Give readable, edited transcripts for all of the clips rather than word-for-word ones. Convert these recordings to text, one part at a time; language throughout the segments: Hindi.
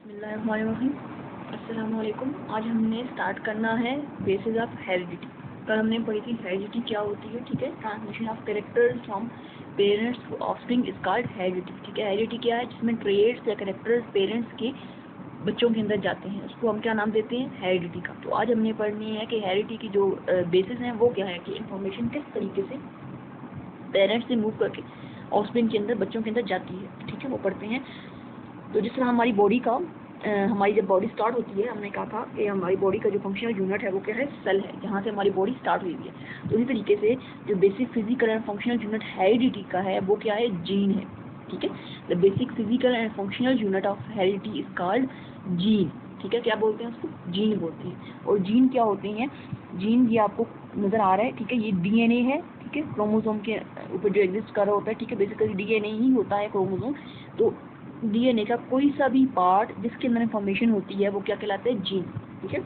बिस्मिल्लाहिर्रहमानिर्रहीम। अस्सलाम वालेकुम। आज हमने स्टार्ट करना है बेसिस ऑफ हेरिडिटी। कल हमने पढ़ी थी हेरिडिटी क्या होती है, ठीक है। Transmission of characters from parents to offspring is called heredity, ठीक है। हेरिडिटी क्या है? जिसमें ट्रेड्स या कैरेक्टर्स पेरेंट्स के बच्चों के अंदर जाते हैं, उसको हम क्या नाम देते हैं? हेरिडिटी का। तो आज हमने पढ़नी है कि हेरिडिटी की जो बेसिस हैं वो क्या है, कि इन्फॉर्मेशन किस तरीके से पेरेंट्स से मूव करके ऑफस्प्रिंग के अंदर बच्चों के अंदर जाती है, ठीक है, वो पढ़ते हैं। तो जिस तरह हमारी बॉडी का हमारी जब बॉडी स्टार्ट होती है, हमने कहा था कि हमारी बॉडी का जो फंक्शनल यूनिट है वो क्या है? सेल है, जहाँ से हमारी बॉडी स्टार्ट हुई है। तो इसी तरीके से जो basic physical and functional unit heredity का है वो क्या है? जीन है, ठीक है। The basic physical and functional unit of heredity is called gene, ठीक है। क्या बोलते हैं उसको? जीन बोलते हैं। और जीन क्या होते हैं? जीन ये आपको नजर आ रहा है, ठीक है। ये डीएनए है, ठीक है, क्रोमोसोम के ऊपर जो एग्जिस्ट कर रहा होता है, ठीक है। बेसिकली डीएनए ही होता है क्रोमोसोम। तो डीएनए का कोई सा भी पार्ट जिसके अंदर इंफॉर्मेशन होती है वो क्या कहलाता है? जीन, ठीक है।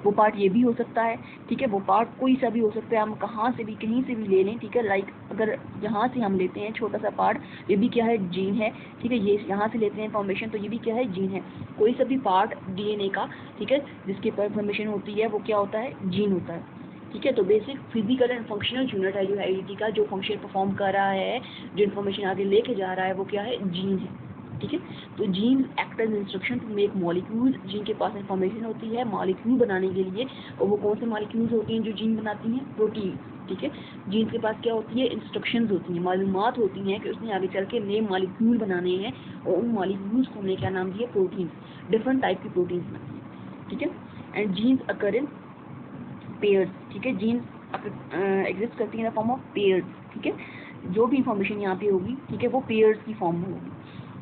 वो पार्ट ये भी हो सकता है, ठीक है। वो पार्ट कोई सा भी हो सकता है, हम कहाँ से भी कहीं से भी ले लें, ठीक है। लाइक अगर यहाँ से हम लेते हैं छोटा सा पार्ट, ये भी क्या है? जीन है, ठीक है। ये यहाँ से लेते हैं इंफॉर्मेशन, तो ये भी क्या है? जीन है। कोई सा भी पार्ट डीएनए का, ठीक है, जिसके ऊपर इंफॉर्मेशन होती है वो क्या होता है? जीन होता है, ठीक है। तो basic physical and functional unit है जो हेरिडिटी का, जो फंक्शन परफॉर्म कर रहा है, जो इन्फॉर्मेशन आगे लेके जा रहा है वो क्या है? जीन है, ठीक है। तो gene act as instruction to make molecule. Gene के पास इंफॉर्मेशन होती है मॉलिक्यूल बनाने के लिए, और वो कौन से मॉलिक्यूल्स होती हैं जो जीन बनाती हैं? प्रोटीन, ठीक है। जीन के पास क्या होती है? इंस्ट्रक्शंस होती हैं, मालूमात होती हैं कि उसने आगे चल के नए मॉलिक्यूल बनाने हैं, और उन मॉलिक्यूल्स को हमने क्या नाम दिया? प्रोटीन। डिफरेंट टाइप की प्रोटीन्स बनती हैं, ठीक है। And genes occur in pairs, ठीक है। जीन्स एग्जिस्ट करती है in the form of pairs, ठीक है। जो भी इंफॉर्मेशन यहाँ पे होगी, ठीक है, वो पेयर्स की फॉर्म में होगी,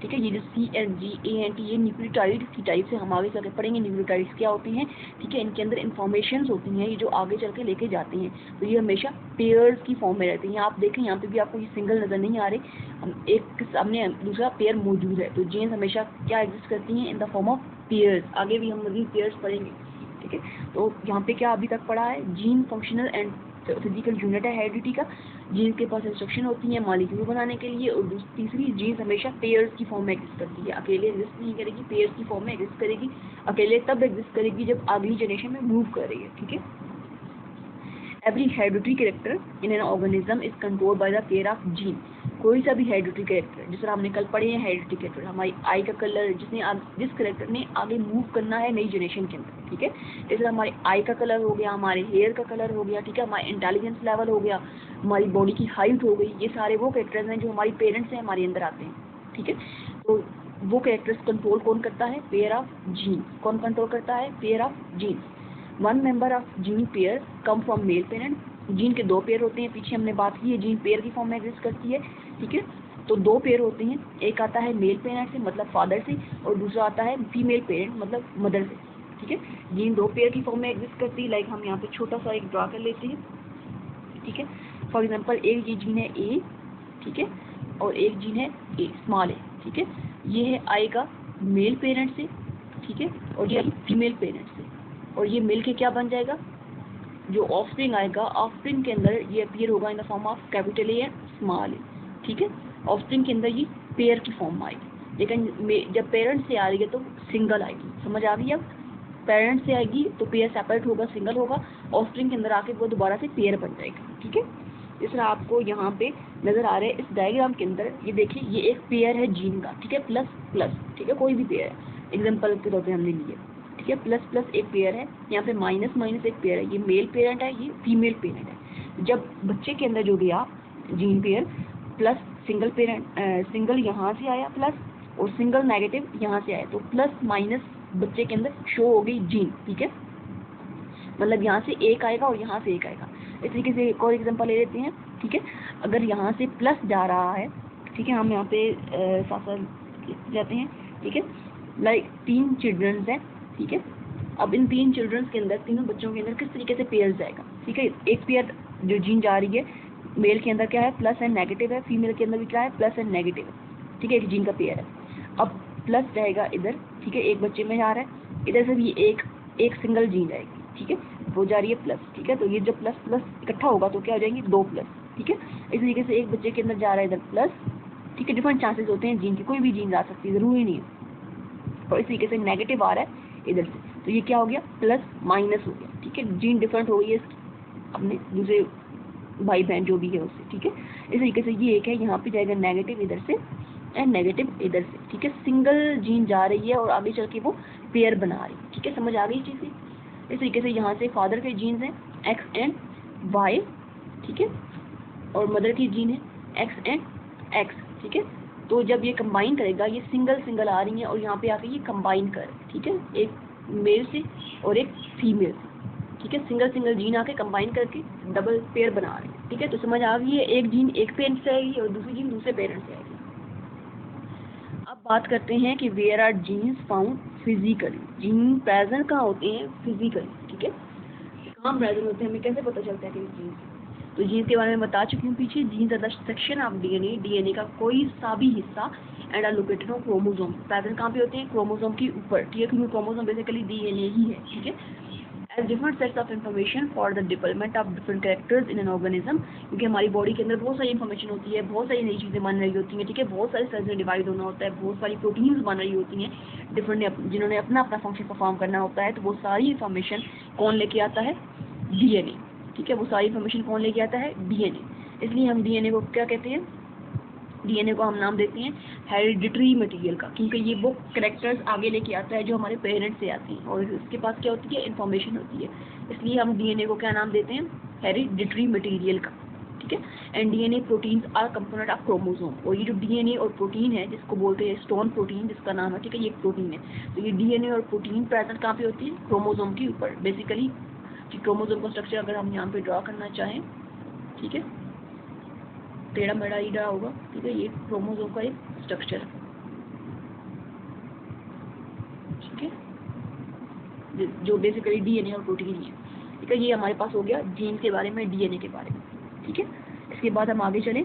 ठीक है। ये जो C N G A N T, ये न्यूक्लियोटाइड की टाइप से हम आगे चल के पढ़ेंगे। न्यूक्लियोटाइड्स क्या होती हैं, ठीक है। इनके अंदर इंफॉर्मेशन होती हैं, ये जो आगे चल के लेके जाते हैं, तो ये हमेशा पेयर्स की फॉर्म में रहते हैं। आप देखें यहाँ पे भी आपको ये सिंगल नजर नहीं आ रहे, हम एक के सामने दूसरा पेयर मौजूद है। तो जीन्स हमेशा क्या एग्जिस्ट करती हैं? इन द फॉर्म ऑफ पेयर्स। आगे भी हम मजीद पेयर्स पढ़ेंगे, ठीक है। तो यहाँ पे क्या अभी तक पढ़ा है? Gene functional and physical unit है हेरिडिटी का। जीन के पास इंस्ट्रक्शन होती है मॉलिक्यूल बनाने के लिए, और तीसरी, जीन्स हमेशा पेयर्स की फॉर्म में एग्जिस्ट करती है, अकेले एग्जिस्ट नहीं करेगी, पेयर्स की फॉर्म में एग्जिस्ट करेगी। अकेले तब एग्जिस्ट करेगी जब अगली जनरेशन में मूव कर रही है, ठीक है। Every hereditary character in an organism is controlled by the pair of gene. कोई सा भी हेरिडिटरी कैरेक्टर, जिस तरह हमने कल पढ़े हैं हेरिडिटरी कैरेक्टर, हमारी आई का कलर, जिस कैरेक्टर ने आगे मूव करना है नई जनरेशन के अंदर, ठीक है। जैसे हमारे आई का कलर हो गया, हमारे हेयर का कलर हो गया, ठीक है, हमारा इंटेलिजेंस लेवल हो गया, हमारी बॉडी की हाइट हो गई, ये सारे वो कैरेक्टर्स हैं जो हमारी पेरेंट्स से हमारे अंदर आते हैं, ठीक है। तो वो कैरेक्टर्स कंट्रोल कौन करता है? Pair of gene. कौन कंट्रोल करता है? Pair of gene. One member of gene pair come from male parent. Gene के दो पेयर होते हैं, पीछे हमने बात की है, जीन पेयर की फॉर्म में एग्जिस्ट करती है, ठीक है। तो दो पेयर होते हैं, एक आता है मेल पेरेंट से मतलब फादर से, और दूसरा आता है फीमेल पेरेंट मतलब मदर से, ठीक है। जीन दो पेयर की फॉर्म में एग्जिस्ट करती है। लाइक हम यहाँ पे छोटा सा एक ड्रा कर लेते हैं, ठीक है। फॉर एग्जाम्पल एक ये जीन है ए, ठीक है, और एक जीन है ए स्मॉल ए, ठीक है। ये है आएगा मेल पेरेंट से, ठीक है, और ये फीमेल पेरेंट से, और ये मिल के क्या बन जाएगा? जो ऑफस्प्रिंग आएगा, ऑफस्प्रिंग के अंदर ये अपीयर होगा in the form of capital A and small A, ठीक है। ऑफस्प्रिंग के अंदर ये पेयर की फॉर्म में आएगी, लेकिन जब पेरेंट से आ रही है तो सिंगल आएगी। समझ आ गई? अब पेरेंट से आएगी तो पेयर सेपरेट होगा, सिंगल होगा, ऑफस्प्रिंग के अंदर आके वो दोबारा से पेयर बन जाएगा, ठीक है। इस तरह आपको यहाँ पे नजर आ रहा है इस डायग्राम के अंदर, ये देखिए, ये एक पेयर है जीन का, ठीक है, प्लस प्लस, ठीक है, कोई भी पेयर है, एग्जाम्पल के तौर पर हमने लिए, ठीक है। प्लस प्लस एक पेयर है, यहाँ पे माइनस माइनस एक पेयर है, ये मेल पेरेंट है, ये फीमेल पेरेंट है। जब बच्चे के अंदर जो गया gene pair, plus single parent, single यहाँ से आया प्लस, और सिंगल नेगेटिव यहाँ से आया, तो प्लस माइनस बच्चे के अंदर शो हो गई जीन, ठीक है। मतलब यहाँ से एक आएगा और यहाँ से एक आएगा। इस तरीके से एक और एग्जांपल ले लेते हैं, ठीक है। अगर यहाँ से प्लस जा रहा है, ठीक है, हम यहाँ पे साथ साथ जाते हैं, ठीक है। लाइक तीन चिल्ड्रंस हैं, ठीक है। अब इन तीन चिल्ड्रंस के अंदर, तीनों बच्चों के अंदर किस तरीके से पेयर जाएगा, ठीक है। एक पेयर जो जीन जा रही है, मेल के अंदर क्या है? प्लस एंड नेगेटिव है, फीमेल के अंदर भी क्या है? प्लस एंड नेगेटिव है, ठीक है, एक जीन का पेयर है। अब प्लस रहेगा इधर, ठीक है, एक बच्चे में जा रहा है, इधर से भी एक सिंगल जीन जाएगी, ठीक है, वो जा रही है प्लस, ठीक है। तो ये जब प्लस प्लस इकट्ठा होगा तो क्या हो जाएंगे? दो प्लस, ठीक है। इस तरीके से एक बच्चे के अंदर जा रहा है इधर प्लस, ठीक है। डिफरेंट चांसेस होते हैं जीन की, कोई भी जीन जा सकती है, जरूरी नहीं है। और इस तरीके से नेगेटिव आ रहा है इधर से, तो ये क्या हो गया, प्लस माइनस हो गया, ठीक है। जीन डिफरेंट हो गई है अपने दूसरे भाई बहन जो भी है उससे, ठीक है। इस तरीके से ये एक है, यहाँ पे जाएगा नेगेटिव इधर से एंड नेगेटिव इधर से, ठीक है। सिंगल जीन जा रही है और आगे चल के वो पेयर बना रही है, ठीक है। समझ आ गई चीज़ें। इस तरीके से यहाँ से फादर के जीन्स हैं एक्स एंड वाई, ठीक है, और मदर की जीन है एक्स एंड एक्स, ठीक है। तो जब ये कंबाइन करेगा, ये सिंगल सिंगल आ रही है और यहाँ पे आके ये कंबाइन कर, ठीक है, एक मेल से और एक फीमेल से, ठीक है। सिंगल सिंगल जीन आके कंबाइन करके डबल पेयर बना रहे हैं, ठीक है। तो समझ आ गई है, एक जीन एक पेरेंट से आएगी और दूसरी जीन दूसरे पेरेंट से आएगी। अब बात करते हैं कि where are genes found physically, gene present कहाँ होते हैं फिजिकली, ठीक है। कहाँ प्रेजेंट होते हैं, हमें कैसे पता चलता है कि जीन्स, तो जीन्स के बारे में बता चुकी हूँ पीछे। Genes are the section of DNA, DNA का कोई सा भी हिस्सा and are located on chromosome, present कहाँ पे होते हैं, क्रोमोसोम के ऊपर, ठीक है, क्योंकि क्रोमोसोम बेसिकली डीएनए ही है, ठीक है। As different sets of information for the development of different characters in an organism, क्योंकि हमारी बॉडी के अंदर बहुत सारी इन्फॉर्मेशन होती है, बहुत सारी नई चीज़ें बन रही होती हैं, ठीक है। बहुत सारे सेल्स में डिवाइड होना होता है, बहुत सारी प्रोटीन्स बन रही होती हैं डिफरेंट, जिन्होंने अपना अपना फंक्शन परफॉर्म करना होता है। तो वो सारी इन्फॉर्मेशन कौन लेके आता है, डीएनए, ठीक है। वो सारी इन्फॉर्मेशन कौन लेके आता है, डीएनए। इसलिए हम डीएनए को क्या कहते हैं, डीएनए को हम नाम देते हैं हेरिडिटरी मटेरियल का, क्योंकि ये वो कैरेक्टर्स आगे लेके आता है जो हमारे पेरेंट्स से आती हैं और इसके पास क्या होती है, इन्फॉर्मेशन होती है। इसलिए हम डीएनए को क्या नाम देते हैं, हेरिडिटरी मटेरियल का, ठीक है। And DNA proteins R component of chromosome, और ये जो डीएनए और प्रोटीन है जिसको बोलते हैं स्टोन प्रोटीन, जिसका नाम है, ठीक है, ये प्रोटीन है। तो ये डीएनए और प्रोटीन प्रेजेंट कहाँ पे होती है, क्रोमोसोम के ऊपर बेसिकली। क्रोमोसोम का स्ट्रक्चर अगर हम यहाँ पे ड्रा करना चाहें, ठीक है, टेढ़ा मेढ़ा ही ड्रा होगा, ठीक है। ये क्रोमोसोम का एक स्ट्रक्चर है, ठीक है, जो बेसिकली डीएनए और प्रोटीन ही है, ठीक है। ये हमारे पास हो गया जीन के बारे में, डीएनए के बारे में, ठीक है। इसके बाद हम आगे चलें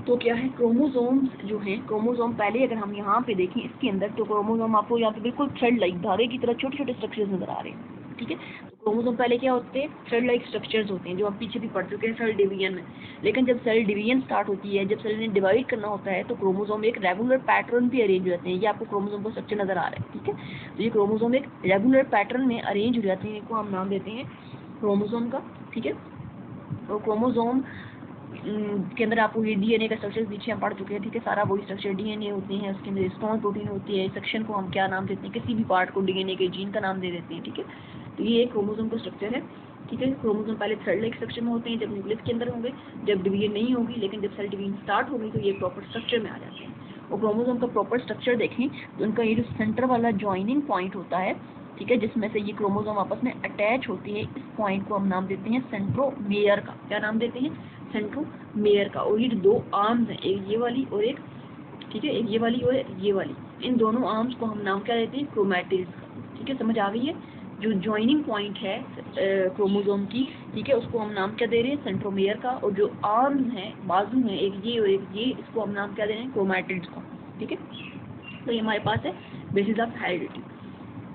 तो क्या है, क्रोमोसोम्स जो हैं, क्रोमोसोम पहले अगर हम यहाँ पे देखें इसके अंदर, तो क्रोमोसोम आपको यहाँ पे बिल्कुल थ्रेड लाइक धागे की तरह छोटे छोटे स्ट्रक्चर्स नजर आ रहे हैं, ठीक है। तो क्रोमोसोम पहले क्या होते हैं, थ्रेड लाइक स्ट्रक्चर्स होते हैं, जो हम पीछे भी पढ़ चुके हैं सेल डिवीजन में। लेकिन जब सेल डिवीजन स्टार्ट होती है, जब सेल ने डिवाइड करना होता है, तो क्रोमोसोम एक रेगुलर पैटर्न पे अरेंज हो जाते हैं। ये आपको क्रोमोसोम का स्ट्रक्चर नजर आ रहा है, ठीक है। तो ये क्रोमोसोम एक रेगुलर पैटर्न में अरेंज हो जाते हैं, इनको हम नाम देते हैं क्रोमोसोम का, ठीक है। और क्रोमोसोम के अंदर आपको ये डीएनए का स्ट्रक्चर पीछे हम पढ़ चुके हैं, ठीक है। सारा वही स्ट्रक्चर डीएनए होती है, उसके अंदर स्टोन प्रोटीन होती है। सेक्शन को हम क्या नाम देते हैं, किसी भी पार्ट को डीएनए के जीन का नाम दे देते हैं, ठीक है। तो ये एक क्रोमोसोम का स्ट्रक्चर है, ठीक है। क्रोमोसोम पहले थ्रेड लाइक स्ट्रक्चर में होते हैं जब न्यूक्लियस के अंदर होंगे, जब डिवीजन नहीं होगी, लेकिन जब सेल डिवीजन स्टार्ट होगी तो ये प्रॉपर स्ट्रक्चर में आ जाते हैं। और क्रोमोसोम का प्रॉपर स्ट्रक्चर देखें तो उनका ये जो सेंटर वाला ज्वाइनिंग पॉइंट होता है, ठीक है, जिसमें से ये क्रोमोसोम आपस में अटैच होती है, इस पॉइंट को हम नाम देते हैं सेंट्रोमेयर का। क्या नाम देते हैं, सेंट्रोमेयर का। और ये जो दो आर्म्स हैं, एक ये वाली और एक, ठीक है, एक ये वाली और ये वाली, इन दोनों आर्म्स को हम नाम क्या देते हैं, क्रोमैटिड्स का, ठीक है। समझ आ गई है, जो ज्वाइनिंग पॉइंट है क्रोमोसोम की, ठीक है, उसको हम नाम क्या दे रहे हैं, सेंट्रोमेयर का। और जो आर्म्स हैं, बाजू हैं, एक ये और एक ये, इसको हम नाम क्या दे रहे हैं, क्रोमैटिड्स का, ठीक है। तो ये हमारे पास है बेसिस ऑफ हेरिडिटी।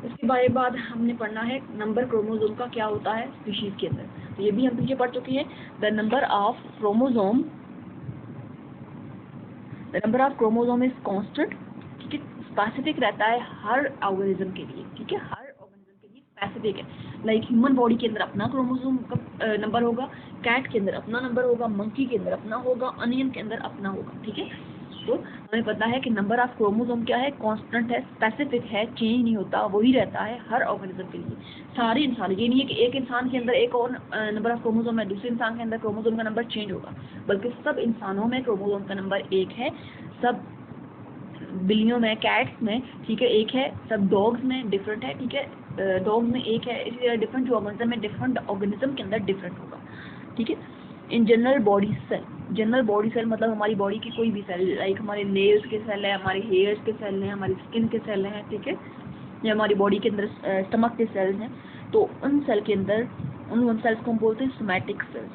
इसके बारे बाद हमने पढ़ना है नंबर क्रोमोसोम का क्या होता है स्पीशीज के अंदर, तो ये भी हम पीछे पढ़ चुके हैं। The number of chromosome is constant, ठीक है, स्पेसिफिक रहता है हर ऑर्गेनिज्म के लिए, ठीक है, हर ऑर्गेनिज्म के लिए स्पेसिफिक है। लाइक ह्यूमन बॉडी के अंदर अपना क्रोमोसोम का नंबर होगा, कैट के अंदर अपना नंबर होगा, मंकी के अंदर अपना होगा, अनियन के अंदर अपना होगा, ठीक है। तो हमें पता है कि नंबर ऑफ क्रोमोसोम क्या है, कांस्टेंट है, स्पेसिफिक है, चेंज नहीं होता, वही रहता है हर ऑर्गेनिज्म के लिए। सारे इंसान, ये नहीं है कि एक इंसान के अंदर एक और नंबर ऑफ क्रोमोसोम है, दूसरे इंसान के अंदर क्रोमोसोम का नंबर चेंज होगा, बल्कि सब इंसानों में क्रोमोसोम का नंबर एक है, सब बिल्लियों में, कैट्स में, ठीक है, एक है, सब डॉग्स में डिफरेंट है, ठीक है, डॉग्स में एक है। इसी तरह डिफरेंट जो ऑर्गेनिज्म है, डिफरेंट ऑर्गेनिज्म के अंदर डिफरेंट होगा, ठीक है। In general body cell, general body cell मतलब हमारी बॉडी की कोई भी सेल, लाइक हमारे नेल्स के सेल है, हमारे हेयर्स के सेल हैं, हमारी स्किन के सेल हैं, ठीक है, या हमारी बॉडी के अंदर स्टमक के सेल्स हैं। तो उन सेल के अंदर उन सेल्स को हम बोलते हैं सोमैटिक सेल्स,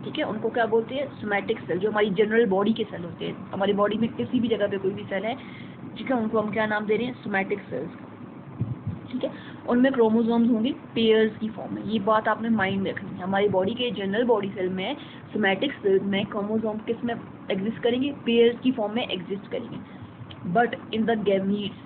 ठीक है। उनको क्या बोलते हैं, सोमैटिक सेल, जो हमारी जनरल बॉडी के सेल होते हैं, हमारी बॉडी में किसी भी जगह पे कोई भी सेल है, ठीक है, उनको हम क्या नाम दे रहे हैं, सोमैटिक सेल्स, ठीक है। उनमें क्रोमोसोम्स होंगे पेयर्स की फॉर्म में, ये बात आपने माइंड में रखनी है। हमारी बॉडी के जनरल बॉडी सेल में, सोमैटिक सेल्स में क्रोमोसोम किस में एग्जिस्ट करेंगे, पेयर्स की फॉर्म में एग्जिस्ट करेंगे। But in the gametes